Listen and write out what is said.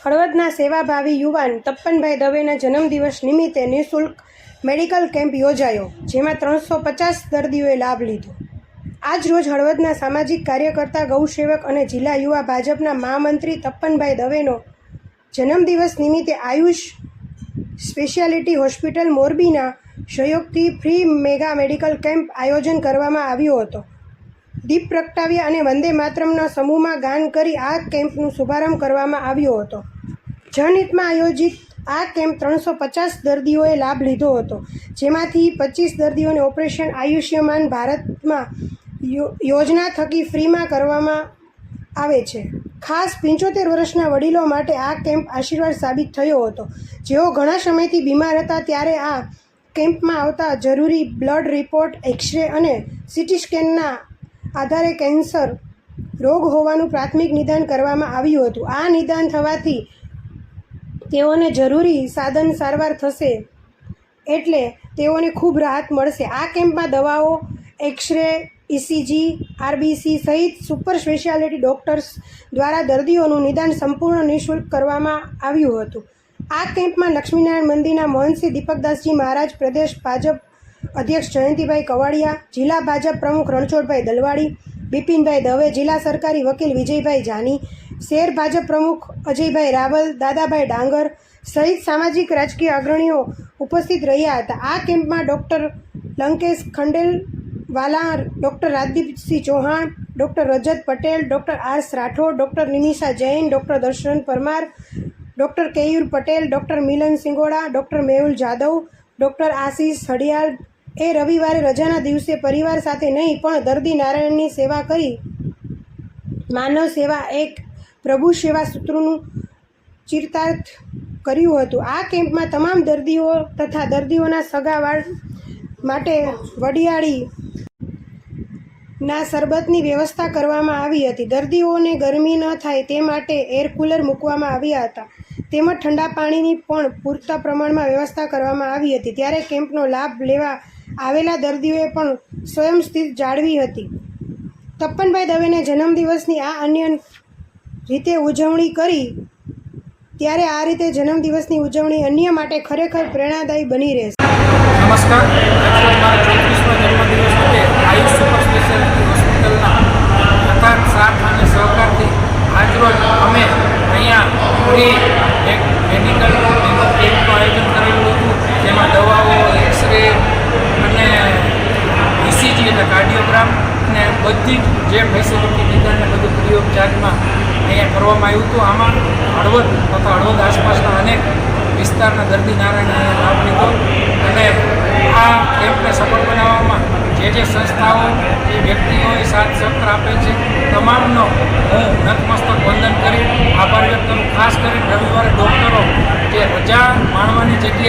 હળવદના સેવાભાવી યુવાન તપ્પનભાઈ દવેના જન્મદિવસ નિમિત્તે નિઃશુલ્ક મેડિકલ કેમ્પ યોજાયો, જેમાં 350 દર્દીઓએ લાભ લીધો। આજ રોજ હળવદના સામાજિક કાર્યકર્તા, ગૌસેવક અને જિલ્લા યુવા ભાજપના મહામંત્રી તપ્પનભાઈ દવેનો જન્મદિવસ નિમિત્તે આયુષ સ્પેશિયાલિટી હોસ્પિટલ મોરબીના સહયોગથી ફ્રી મેગા મેડિકલ કેમ્પ આયોજન કરવામાં આવ્યો હતો। દીપ પ્રગટાવ્યા અને વંદે માતરમના સમૂહમાં ગાન કરી આ કેમ્પનો શુભારંભ કરવામાં આવ્યો હતો। જનહિતમાં આયોજિત આ કેમ્પ 350 દર્દીઓએ લાભ લીધો હતો, જેમાંથી 25 દર્દીઓને ઓપરેશન આયુષ્યમાન ભારતમાં યોજના થકી ફ્રીમાં કરવામાં આવે છે। ખાસ 75 વર્ષના વડીલો માટે આ કેમ્પ આશીર્વાદ સાબિત થયો હતો, જેઓ ઘણા સમયથી બીમાર હતા। ત્યારે આ કેમ્પમાં આવતા જરૂરી બ્લડ રિપોર્ટ, એક્સરે અને સીટી સ્કેનના આધારે કેન્સર રોગ હોવાનું પ્રાથમિક નિદાન કરવામાં આવ્યું હતું। આ નિદાન થવાથી તેઓને જરૂરી સાધન સારવાર થશે, એટલે તેઓને ખૂબ રાહત મળશે। આ કેમ્પમાં દવાઓ, એક્સરે, ઇસીજી, આરબીસી સહિત સુપર સ્પેશિયાલિટી ડૉક્ટર્સ દ્વારા દર્દીઓનું નિદાન સંપૂર્ણ નિઃશુલ્ક કરવામાં આવ્યું હતું। આ કેમ્પમાં લક્ષ્મીનારાયણ મંદિરના મહંત દીપકદાસજી મહારાજ, પ્રદેશ ભાજપ અધ્યક્ષ જયંતિભાઈ કવાડિયા, જિલ્લા ભાજપ પ્રમુખ રણછોડભાઈ દલવાડી, બિપિનભાઈ દવે, જિલ્લા સરકારી વકીલ વિજયભાઈ જાની, શહેર ભાજપ પ્રમુખ અજયભાઈ રાવલ, દાદાભાઈ ડાંગર સહિત સામાજિક રાજકીય અગ્રણીઓ ઉપસ્થિત રહ્યા હતા। આ કેમ્પમાં doctor Lankesh Khandelwala, doctor Rajdeepsinh Chauhan, doctor Rajat Patel, doctor R Rathod, doctor Nimisha Jain, doctor Darshan Parmar, doctor Keyur Patel, doctor Milan Singoda, doctor Mehul Jadav, doctor Ashish Hadiyal એ રવિવારે રજાના દિવસે પરિવાર સાથે નહીં પણ દર્દી નારાયણની સેવા કરી માનવ સેવા એક પ્રભુ સેવા સૂત્રનું ચરિતાર્થ કર્યું હતું। આ કેમ્પમાં તમામ દર્દીઓ તથા દર્દીઓના સગાવાળ માટે વડિયાળીના શરબતની વ્યવસ્થા કરવામાં આવી હતી। દર્દીઓને ગરમી ન થાય તે માટે એર કુલર મૂકવામાં આવ્યા હતા, તેમજ ઠંડા પાણીની પણ પૂરતા પ્રમાણમાં વ્યવસ્થા કરવામાં આવી હતી। ત્યારે કેમ્પનો લાભ લેવા આવેલા દર્દીઓએ પણ સ્વયંસ્થિતિ જાળવી હતી। તપ્પનભાઈ દવેના જન્મદિવસની આ અન્ય રીતે ઉજવણી કરી, ત્યારે આ રીતે જન્મદિવસની ઉજવણી અન્ય માટે ખરેખર પ્રેરણાદાયી બની રહેશે। નમસ્કાર, મારા 34મા જન્મદિવસ માટે આયુષ સુપર સ્પેશિયાલિટી હોસ્પિટલના યથાર્થ સાથ અને સહકારથી આજરોજ અમે અહીંયા ફ્રી એક મેડિકલ કેમ્પનું આયોજન કરેલું હતું, જેમાં દવાઓ, એક્સરે અને ઇસીજી એટલે કાર્ડિયોગ્રામ અને બધી જ જે ફેસિલિટી નિદાનને બધું ફ્રી ઓફ ચાર્જમાં અહીંયા કરવામાં આવ્યું હતું। આમાં હળવદ તથા હળવદ આસપાસના અનેક વિસ્તારના દર્દી નારાયણને લાભ લીધો અને આ કેમ્પને સફળ બનાવવામાં જે સંસ્થાઓ, જે વ્યક્તિઓએ સાથ સહકાર આપે છે, તમામનો હું નતમસ્તક વંદન કરી આભાર વ્યક્ત કરું। ખાસ કરીને રવિવારે ડૉક્ટરો જે રજા માણવાની જગ્યાએ